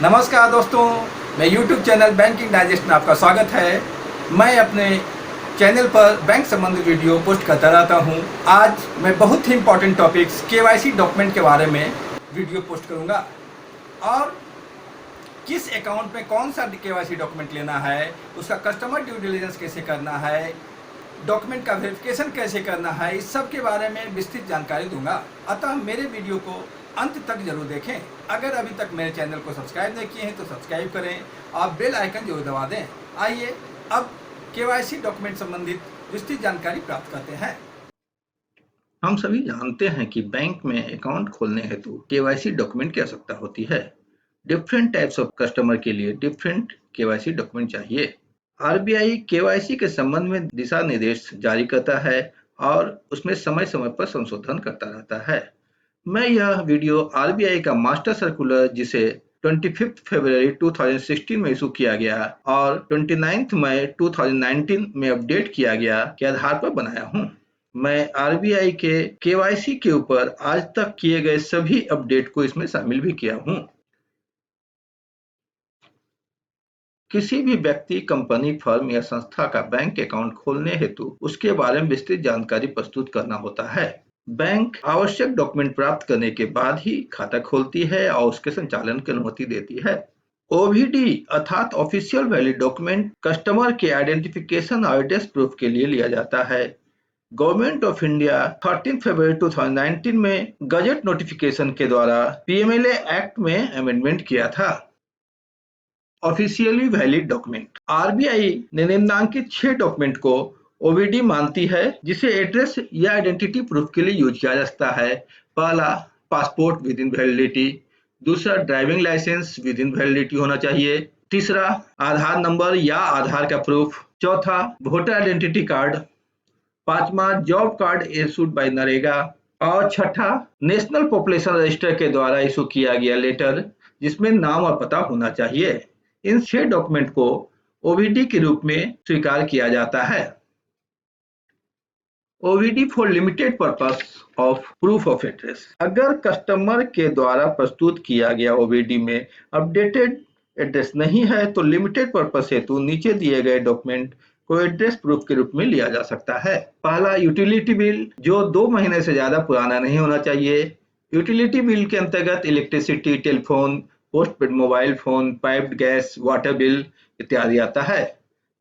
नमस्कार दोस्तों, मैं YouTube चैनल बैंकिंग डाइजेस्ट में आपका स्वागत है। मैं अपने चैनल पर बैंक संबंधित वीडियो पोस्ट करता रहता हूं। आज मैं बहुत ही इंपॉर्टेंट टॉपिक्स केवाईसी डॉक्यूमेंट के बारे में वीडियो पोस्ट करूंगा और किस अकाउंट में कौन सा केवाईसी डॉक्यूमेंट लेना है, उसका कस्टमर ड्यू डिलिजेंस कैसे करना है, डॉक्यूमेंट का वेरिफिकेशन कैसे करना है, इस सब के बारे में विस्तृत जानकारी दूंगा। अतः मेरे वीडियो को अंत तक जरूर देखें। अगर अभी तक मेरे चैनल को सब्सक्राइब नहीं किए हैं तो सब्सक्राइब करें और बेल आइकन जरूर दबा दें। आइए अब केवाईसी डॉक्यूमेंट संबंधित विस्तृत जानकारी प्राप्त करते हैं। हम सभी जानते हैं कि बैंक में अकाउंट खोलने हेतु केवाईसी डॉक्यूमेंट की आवश्यकता होती है। डिफरेंट टाइप्स ऑफ कस्टमर के लिए डिफरेंट केवाईसी डॉक्यूमेंट चाहिए। आरबीआई केवाईसी के संबंध में दिशा निर्देश जारी करता है और उसमें समय समय पर संशोधन करता रहता है। मैं यह वीडियो आरबीआई का मास्टर सर्कुलर, जिसे 25 फरवरी 2016 में इशू किया गया और 29 मई 2019 में अपडेट किया गया, के आधार पर बनाया हूँ। मैं आरबीआई के केवाईसी के ऊपर आज तक किए गए सभी अपडेट को इसमें शामिल भी किया हूँ। किसी भी व्यक्ति, कंपनी, फर्म या संस्था का बैंक अकाउंट खोलने हेतु उसके बारे में विस्तृत जानकारी प्रस्तुत करना होता है। बैंक आवश्यक डॉक्यूमेंट प्राप्त करने के बाद ही खाता खोलती है और उसके संचालन की अनुमति देती है। ओवीडी अर्थात ऑफिशियल वैलिड डॉक्यूमेंट कस्टमर के आइडेंटिफिकेशन और एड्रेस प्रूफ के लिए लिया जाता है। गवर्नमेंट ऑफ इंडिया 13 फरवरी 2019 में गजट नोटिफिकेशन के द्वारा पीएमएलए एक्ट में अमेंडमेंट किया था। ऑफिशियली वैलिड डॉक्यूमेंट, आरबीआई ने निम्नांकित 6 डॉक्यूमेंट को ओवीडी मानती है, जिसे एड्रेस या आइडेंटिटी प्रूफ के लिए यूज किया जा सकता है। पहला, पासपोर्ट विद इन वैलिडिटी। दूसरा, driving licence within validity होना चाहिए। तीसरा, आधार नंबर या आधार का प्रूफ। चौथा, वोटर आइडेंटिटी कार्ड। पांचवा, job card issued by NREGA. और छठा, नेशनल पॉपुलेशन रजिस्टर के द्वारा इशू किया गया लेटर, जिसमें नाम और पता होना चाहिए। इन 6 डॉक्यूमेंट को ओवीडी के रूप में स्वीकार किया जाता है। OVD for limited purpose of proof of address. अगर कस्टमर के द्वारा प्रस्तुत किया गया ओवीडी में अपडेटेड एड्रेस नहीं है तो लिमिटेड पर्पस हेतु नीचे दिए गए डॉक्यूमेंट को एड्रेस प्रूफ के रूप में लिया जा सकता है। पहला, यूटिलिटी बिल, जो 2 महीने से ज्यादा पुराना नहीं होना चाहिए। यूटिलिटी बिल के अंतर्गत electricity, telephone, postpaid mobile phone, piped gas, water bill इत्यादि आता है।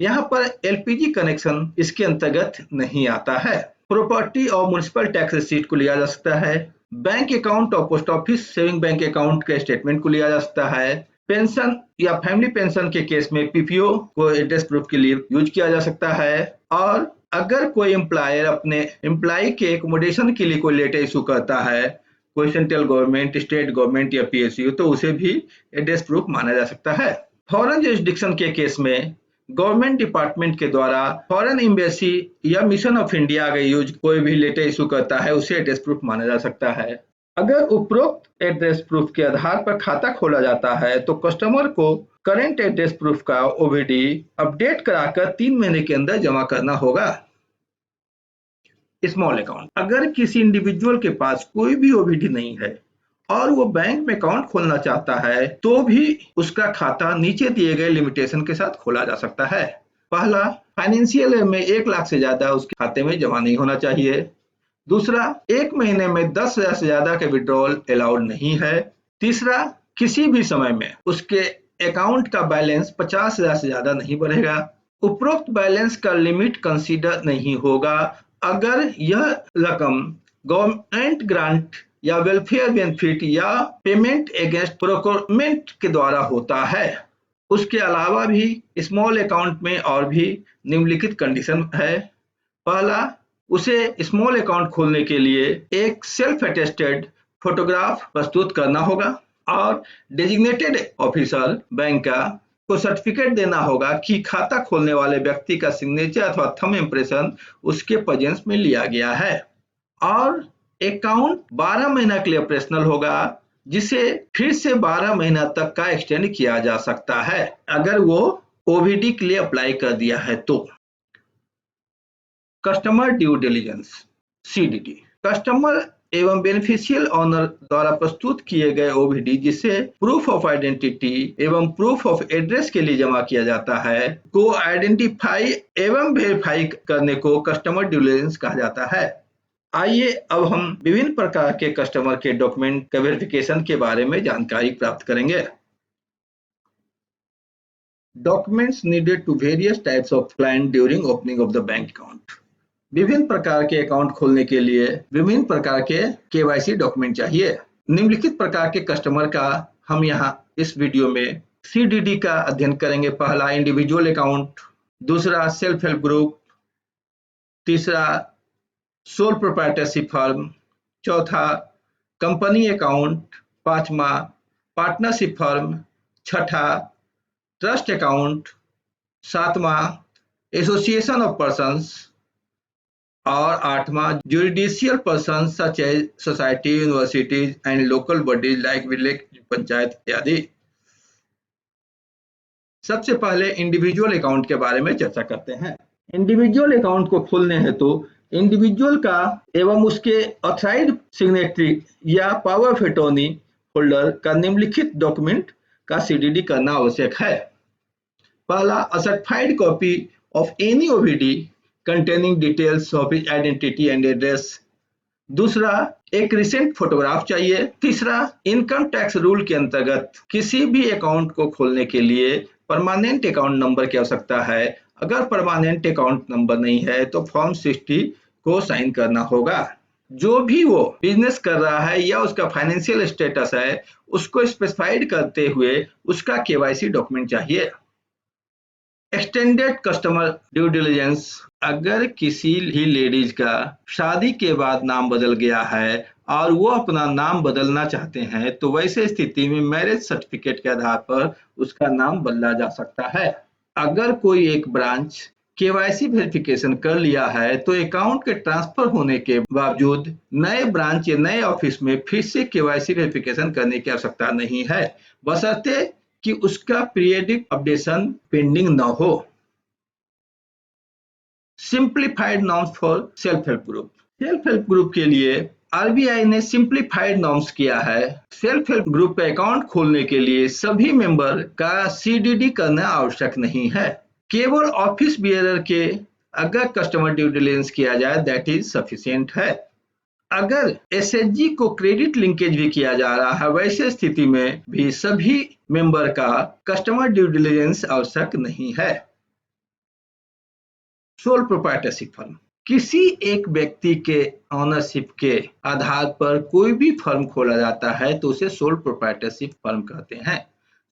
यहाँ पर एलपीजी कनेक्शन इसके अंतर्गत नहीं आता है। प्रॉपर्टी और म्युनिसिपल टैक्स रिसीट को लिया जा सकता है। बैंक अकाउंट और post office saving bank account के स्टेटमेंट को लिया जा सकता है। पेंशन या फैमिली पेंशन के केस में पीपीओ को एड्रेस प्रूफ के लिए यूज किया जा सकता है। और अगर कोई एम्प्लॉयर अपने एम्प्लॉय के एकोमोडेशन के लिए कोई लेटर इशू करता है, कोई सेंट्रल गवर्नमेंट, स्टेट गवर्नमेंट या पीएसयू, तो उसे भी एड्रेस प्रूफ माना जा सकता है। फॉरेन जुरिस्डिक्शन के केस में गवर्नमेंट डिपार्टमेंट के द्वारा फॉरेन एम्बेसी या मिशन ऑफ इंडिया अगर यूज कोई भी लेटर इशू करता है, उसे एड्रेस प्रूफ माना जा सकता है। अगर उपरोक्त एड्रेस प्रूफ के आधार पर खाता खोला जाता है तो कस्टमर को करंट एड्रेस प्रूफ का ओवीडी अपडेट कराकर 3 महीने के अंदर जमा करना होगा। स्मॉल अकाउंट, अगर किसी इंडिविजुअल के पास कोई भी ओवीडी नहीं है और वो बैंक में अकाउंट खोलना चाहता है तो भी उसका खाता नीचे दिए गए लिमिटेशन के साथ खोला जा सकता है। पहला, फाइनेंशियल ईयर में 1 लाख से ज्यादा उसके खाते में जमा नहीं होना चाहिए। दूसरा, 1 महीने में 10,000 से ज्यादा के विड्रॉल अलाउड नहीं है। तीसरा, किसी भी समय में उसके अकाउंट का बैलेंस 50,000 से ज्यादा नहीं बढ़ेगा। उपरोक्त बैलेंस का लिमिट कंसीडर नहीं होगा अगर यह रकम गवर्नमेंट ग्रांट या वेलफेयर बेनिफिट या पेमेंट अगेंस्ट प्रोक्योरमेंट के द्वारा होता है। उसके अलावा भी स्मॉल अकाउंट में और भी निम्नलिखित कंडीशन है। पहला, उसे स्मॉल अकाउंट खोलने के लिए एक सेल्फ अटेस्टेड फोटोग्राफ प्रस्तुत करना होगा और डेजिग्नेटेड ऑफिसर बैंक का को सर्टिफिकेट देना होगा कि खाता खोलने वाले व्यक्ति का सिग्नेचर अथवा थंब इम्प्रेशन उसके प्रेजेंस में लिया गया है। और अकाउंट 12 महीना के लिए ऑपरेशनल होगा, जिसे फिर से 12 महीना तक का एक्सटेंड किया जा सकता है अगर वो ओवीडी के लिए अप्लाई कर दिया है तो। Customer due diligence, CDD. Customer एवं बेनिफिशियल ऑनर द्वारा प्रस्तुत किए गए ओवीडी जिसे प्रूफ ऑफ आइडेंटिटी एवं प्रूफ ऑफ एड्रेस के लिए जमा किया जाता है को आइडेंटिफाई एवं वेरीफाई करने को कस्टमर ड्यू डिलिजेंस कहा जाता है। आइए अब हम विभिन्न प्रकार के कस्टमर के डॉक्यूमेंट के वेरिफिकेशन के बारे में जानकारी प्राप्त करेंगे। Documents needed to various types of client during opening of the bank account. विभिन्न प्रकार के अकाउंट खोलने के लिए विभिन्न प्रकार के केवाईसी डॉक्यूमेंट चाहिए। निम्नलिखित प्रकार के कस्टमर का हम यहाँ इस वीडियो में सीडीडी का अध्ययन करेंगे। पहला इंडिविजुअल अकाउंट, दूसरा सेल्फ हेल्प ग्रुप, तीसरा सोल प्रोप्राइटरशिप फर्म, चौथा कंपनी अकाउंट, पांचवा पार्टनरशिप फर्म, छठा ट्रस्ट अकाउंट, सातवां एसोसिएशन ऑफ पर्सन्स और आठवां judicial person such as society, universities and local bodies like village panchayat इत्यादि। सबसे पहले इंडिविजुअल अकाउंट के बारे में चर्चा करते हैं। इंडिविजुअल अकाउंट को खोलने हेतु इंडिविजुअल का एवं उसके ऑथराइज्ड सिग्नेटरी या पावर ऑफ अटॉर्नी होल्डर का निम्नलिखित डॉक्यूमेंट का सीडीडी करना आवश्यक है। पहला, a certified copy of any OVD containing details of his identity and address। दूसरा, एक रिसेंट फोटोग्राफ चाहिए। तीसरा, इनकम टैक्स रूल के अंतर्गत किसी भी अकाउंट को खोलने के लिए परमानेंट अकाउंट नंबर की आवश्यकता है। अगर परमानेंट अकाउंट नंबर नहीं है तो फॉर्म 60 को साइन करना होगा। जो भी वो बिजनेस कर रहा है या उसका फाइनेंशियल स्टेटस है उसको स्पेसिफाइड करते हुए उसका केवाईसी डॉक्यूमेंट चाहिए। एक्सटेंडेड कस्टमर ड्यू डिलिजेंस, अगर किसी ही लेडीज का शादी के बाद नाम बदल गया है और वो अपना नाम बदलना चाहते हैं तो वैसे स्थिति में मैरिज सर्टिफिकेट के आधार पर उसका नाम बदला जा सकता है। अगर कोई एक ब्रांच केवाईसी वेरिफिकेशन कर लिया है तो अकाउंट के ट्रांसफर होने के बावजूद नए ब्रांच या नए ऑफिस में फिर से केवाईसी वेरिफिकेशन करने की आवश्यकता नहीं है, बशर्ते कि उसका पीरियडिक अपडेशन पेंडिंग न हो। Simplified norms for self help group. Self help group के लिए आरबीआई ने सिंप्लीफाइड नॉर्म्स किया है। सेल्फ हेल्प ग्रुप का अकाउंट खोलने के लिए सभी मेंबर का सीडीडी करना आवश्यक नहीं है, केवल ऑफिस बियरर के अगर कस्टमर ड्यू डिलिजेंस किया जाए दैट इज सफिशिएंट है। अगर एसएचजी को क्रेडिट लिंकेज भी किया जा रहा है वैसे स्थिति में भी सभी मेंबर का कस्टमर ड्यू डिलिजेंस आवश्यक नहीं है। सोल प्रोप्राइटरशिप फर्म, किसी एक व्यक्ति के ऑनरशिप के आधार पर कोई भी फर्म खोला जाता है तो उसे सोल प्रोप्राइटरशिप फर्म कहते हैं।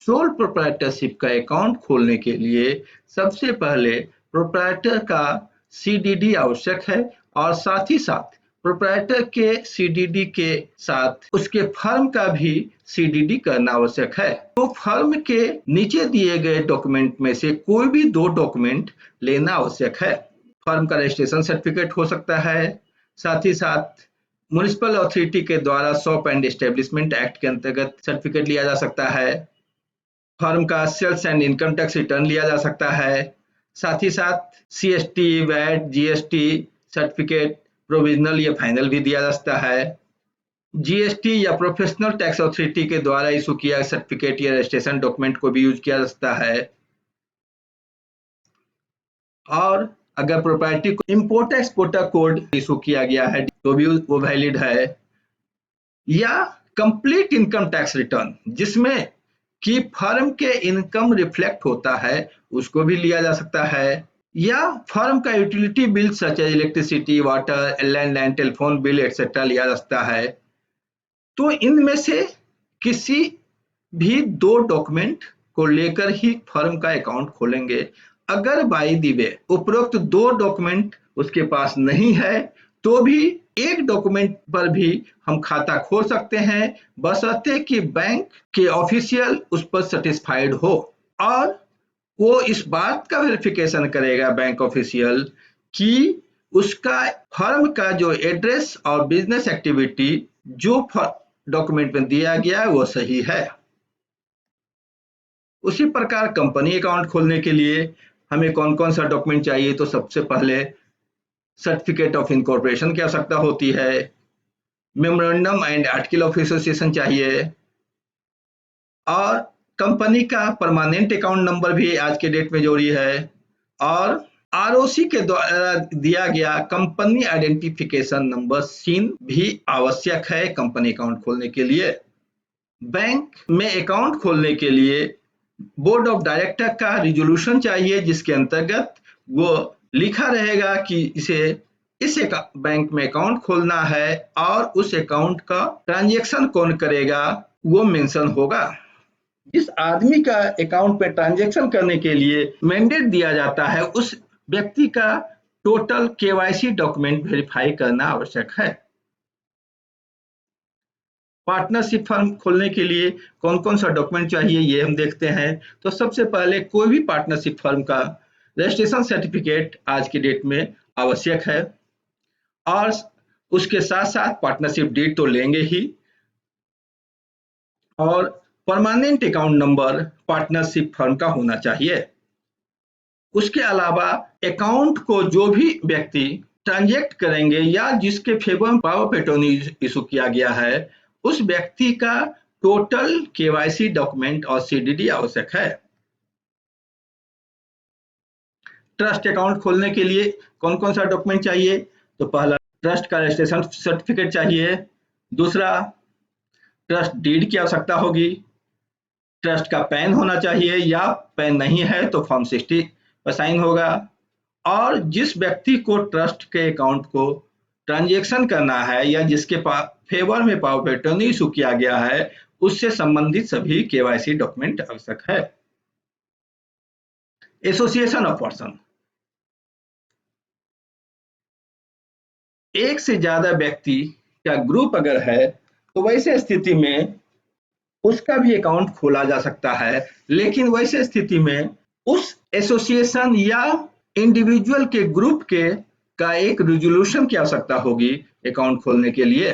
सोल प्रोप्राइटरशिप का अकाउंट खोलने के लिए सबसे पहले प्रोप्राइटर का सीडीडी आवश्यक है और साथ ही साथ प्रोप्राइटर के सीडीडी के साथ उसके फर्म का भी सीडीडी करना आवश्यक है। तो फर्म के नीचे दिए गए डॉक्यूमेंट में से कोई भी 2 डॉक्यूमेंट लेना आवश्यक है। फर्म का रजिस्ट्रेशन सर्टिफिकेट हो सकता है, साथ ही साथ म्युनिसिपल अथॉरिटी के द्वारा शॉप एंड एस्टेब्लिशमेंट एक्ट के अंतर्गत सर्टिफिकेट लिया जा सकता है। फर्म का sales and income tax return लिया जा सकता है। साथ ही साथ CST, VAT, GST certificate provisional या फाइनल भी दिया जा सकता है। जीएसटी या प्रोफेशनल टैक्स अथॉरिटी के द्वारा इशू किया सर्टिफिकेट या रजिस्ट्रेशन डॉक्यूमेंट को भी यूज किया जा सकता है। और अगर प्रॉपर्टी को इंपोर्ट एक्सपोर्टर कोड इशू किया गया है तो भी वो वैलिड है। या कंप्लीट इनकम टैक्स रिटर्न जिसमें कि फर्म के इनकम रिफ्लेक्ट होता है उसको भी लिया जा सकता है। या फर्म का utility bill such as electricity, water, land, telephone bill etcetera लिया जा सकता है। तो इनमें से किसी भी 2 डॉक्यूमेंट को लेकर ही फर्म का अकाउंट खोलेंगे। अगर बाय द वे उपरोक्त 2 डॉक्यूमेंट उसके पास नहीं है तो भी एक डॉक्यूमेंट पर भी हम खाता खोल सकते हैं, बशर्ते कि बैंक के ऑफिशियल उस पर सेटिस्फाइड हो और वो इस बात का वेरिफिकेशन करेगा बैंक ऑफिशियल कि उसका फर्म का जो एड्रेस और बिजनेस एक्टिविटी जो डॉक्यूमेंट में दिया गया है वो सही है। उसी प्रकार कंपनी अकाउंट खोलने के लिए हमें कौन कौन सा डॉक्यूमेंट चाहिए, तो सबसे पहले सर्टिफिकेट ऑफ इनकॉर्पोरेशन की आवश्यकता होती है। Memorandum and article of association चाहिए, और कंपनी का परमानेंट अकाउंट नंबर भी आज के डेट में जरूरी है, और आरओसी के द्वारा दिया गया कंपनी आइडेंटिफिकेशन नंबर सीन भी आवश्यक है कंपनी अकाउंट खोलने के लिए। बैंक में अकाउंट खोलने के लिए बोर्ड ऑफ डायरेक्टर का रिजोल्यूशन चाहिए, जिसके अंतर्गत वो लिखा रहेगा कि इसे इस बैंक में अकाउंट खोलना है और उस अकाउंट का ट्रांजैक्शन कौन करेगा वो मेंशन होगा। जिस आदमी का अकाउंट पे ट्रांजैक्शन करने के लिए मैंडेट दिया जाता है, उस व्यक्ति का टोटल केवाईसी डॉक्यूमेंट वेरीफाई करना आवश्यक है। पार्टनरशिप फर्म खोलने के लिए कौन कौन सा डॉक्यूमेंट चाहिए ये हम देखते हैं। तो सबसे पहले कोई भी पार्टनरशिप फर्म का रजिस्ट्रेशन सर्टिफिकेट आज की डेट में आवश्यक है, और उसके साथ साथ पार्टनरशिप डीड तो लेंगे ही, और permanent account number partnership firm का होना चाहिए। उसके अलावा अकाउंट को जो भी व्यक्ति ट्रांजैक्ट करेंगे या जिसके फेवर में पावर ऑफ अटॉर्नी इशू किया गया है, उस व्यक्ति का टोटल केवाईसी डॉक्यूमेंट और सीडीडी आवश्यक है। ट्रस्ट अकाउंट खोलने के लिए कौन कौन सा डॉक्यूमेंट चाहिए? तो पहला ट्रस्ट का रजिस्ट्रेशन सर्टिफिकेट चाहिए, दूसरा ट्रस्ट डीड की आवश्यकता होगी, ट्रस्ट का पैन होना चाहिए, या पैन नहीं है तो फॉर्म 60 पर साइन होगा, और जिस व्यक्ति को ट्रस्ट के अकाउंट को ट्रांजैक्शन करना है या जिसके फेवर में पावर ऑफ अटॉर्नी इशू किया गया है, उससे संबंधित सभी केवाईसी डॉक्यूमेंट आवश्यक है। एसोसिएशन ऑफ पर्सन, एक से ज्यादा व्यक्ति का ग्रुप अगर है तो वैसे स्थिति में उसका भी अकाउंट खोला जा सकता है, लेकिन वैसे स्थिति में उस एसोसिएशन या इंडिविजुअल के ग्रुप के का एक रिजोल्यूशन की आवश्यकता होगी अकाउंट खोलने के लिए,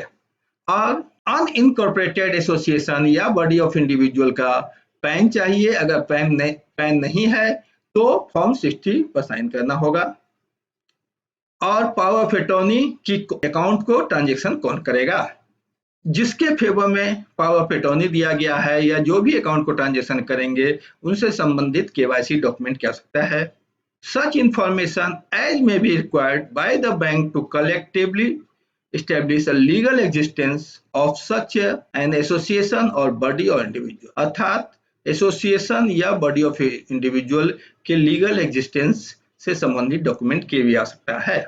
और अनइनकॉर्पोरेटेड एसोसिएशन या बॉडी ऑफ इंडिविजुअल का पैन चाहिए। अगर पैन नहीं है तो फॉर्म 60 पर साइन करना होगा, और पावर ऑफ अटॉर्नी की अकाउंट को ट्रांजैक्शन कौन करेगा, जिसके फेवर में पावर ऑफ अटॉर्नी दिया गया है या जो भी अकाउंट को ट्रांजैक्शन करेंगे उनसे संबंधित केवाईसी डॉक्यूमेंट की आवश्यकता है। Such information as may be required by the bank to collectively establish a legal existence of such an association or body or individual, अर्थात एसोसिएशन या बॉडी ऑफ इंडिविजुअल के लीगल एग्जिस्टेंस से संबंधित document की भी आवश्यकता है।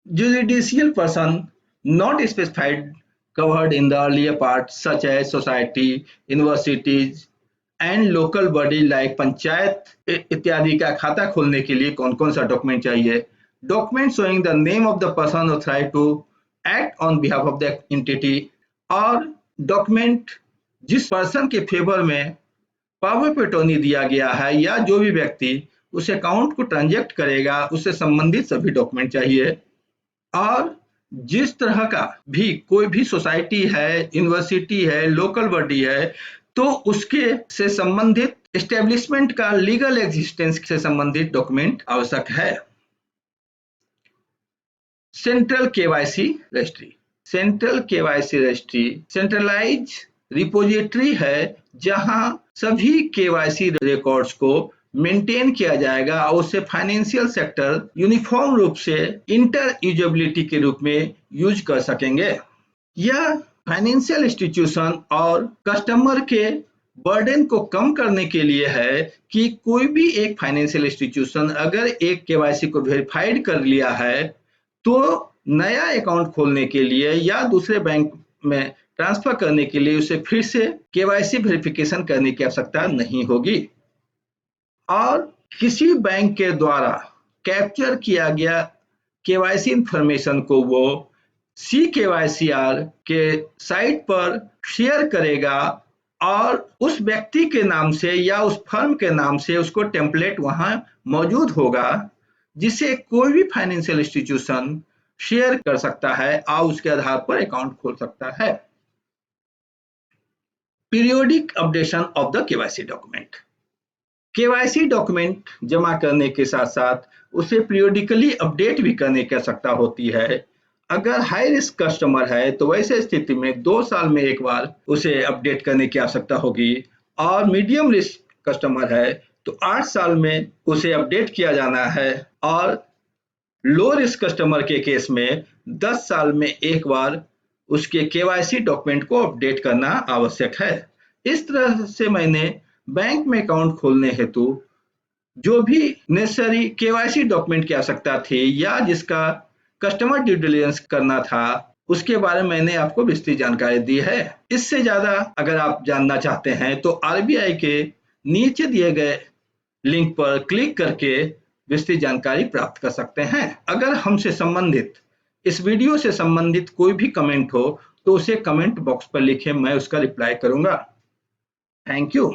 Judicial person not specified covered in the earlier part such as society, universities and local body like panchayat इत्यादि का खाता खोलने के लिए कौन कौन सा डॉक्यूमेंट चाहिए? Document showing the name of the person authorized to act on behalf of the entity, और डॉक्यूमेंट जिस पर्सन के फेवर में पावर ऑफ अटॉर्नी दिया गया है या जो भी व्यक्ति उस अकाउंट को ट्रांजैक्ट करेगा उससे संबंधित सभी डॉक्यूमेंट चाहिए, और जिस तरह का भी कोई भी सोसाइटी है, यूनिवर्सिटी है, लोकल बॉडी है, तो उसके से संबंधित एस्टेब्लिशमेंट का लीगल एग्जिस्टेंस से संबंधित डॉक्यूमेंट आवश्यक है। Central KYC registry, central KYC registry centralise repository है जहां सभी केवाईसी रिकॉर्ड्स को मेंटेन किया जाएगा और उसे फाइनेंशियल सेक्टर यूनिफॉर्म रूप से इंटर यूजेबिलिटी के रूप में यूज कर सकेंगे। यह फाइनेंशियल इंस्टीट्यूशन और कस्टमर के बर्डन को कम करने के लिए है कि कोई भी एक फाइनेंशियल इंस्टीट्यूशन अगर एक केवाईसी को वेरीफाइड कर लिया है तो नया अकाउंट खोलने के लिए या दूसरे बैंक में ट्रांसफर करने के लिए उसे फिर से केवाईसी वेरिफिकेशन करने की आवश्यकता नहीं होगी, और किसी बैंक के द्वारा कैप्चर किया गया केवाईसी इंफॉर्मेशन को वो CKYCR के साइट पर शेयर करेगा और उस व्यक्ति के नाम से या उस फर्म के नाम से उसको टेम्पलेट वहां मौजूद होगा जिसे कोई भी फाइनेंशियल इंस्टीट्यूशन शेयर कर सकता है और उसके आधार पर अकाउंट खोल सकता है। Periodic updation of the KYC document, KYC document जमा करने के साथ साथ उसे पीरियोडिकली अपडेट भी करने की आवश्यकता होती है, अगर हाई रिस्क कस्टमर है तो वैसे स्थिति में 2 साल में एक बार उसे अपडेट करने की आवश्यकता होगी, और मीडियम रिस्क कस्टमर है तो 8 साल में उसे अपडेट किया जाना है, और लो रिस्क कस्टमर के केस में 10 साल में एक बार उसके केवाईसी डॉक्यूमेंट को अपडेट करना आवश्यक है। इस तरह से मैंने बैंक में अकाउंट खोलने हेतु जो भी नेसेसरी केवाईसी डॉक्यूमेंट की आवश्यकता थी या जिसका कस्टमर ड्यू डिलिजेंस करना था, उसके बारे में मैंने आपको विस्तृत जानकारी दी है। इससे ज्यादा अगर आप जानना चाहते हैं तो आरबीआई के नीचे दिए गए लिंक पर क्लिक करके विस्तृत जानकारी प्राप्त कर सकते हैं। अगर हमसे संबंधित इस वीडियो से संबंधित कोई भी कमेंट हो तो उसे कमेंट बॉक्स पर लिखें, मैं उसका रिप्लाई करूंगा। Thank you.